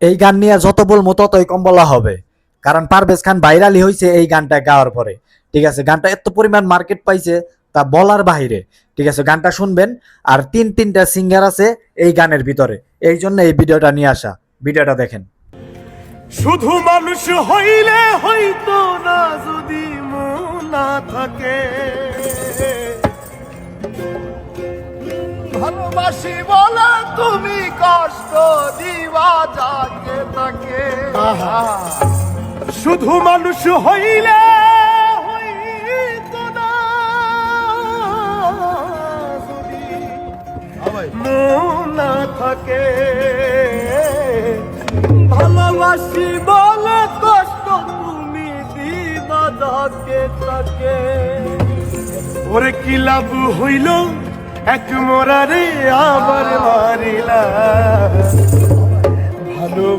এই গান নিয়ে যত বলবো ততই কম বলা হবে, কারণ পারভেজ খান ভাইরালি হয়েছে এই গানটা গাওয়ার পরে। ঠিক আছে, গানটা এত পরিমাণ মার্কেট পাইছে তা বলার বাহিরে। ঠিক আছে, গানটা শুনবেন। আর তিনটা সিঙ্গার আছে এই গানের ভিতরে, এই জন্য এই ভিডিওটা নিয়ে আসা। ভিডিওটা দেখেন। শুধু মানুষ হইলে হইতো না যদি মন না থাকে, ভালোবাসি বলে তুমি কষ্ট দিবা যাকে তাকে। শুধু মানুষ হইলে হইতো না যদি মন না থাকে, ভালোবাসি বলে কষ্ট তুমি দিবা যাকে তাকে। ওরে কি লাভ হইল এক মোরারে আবার মারিলা ভালো।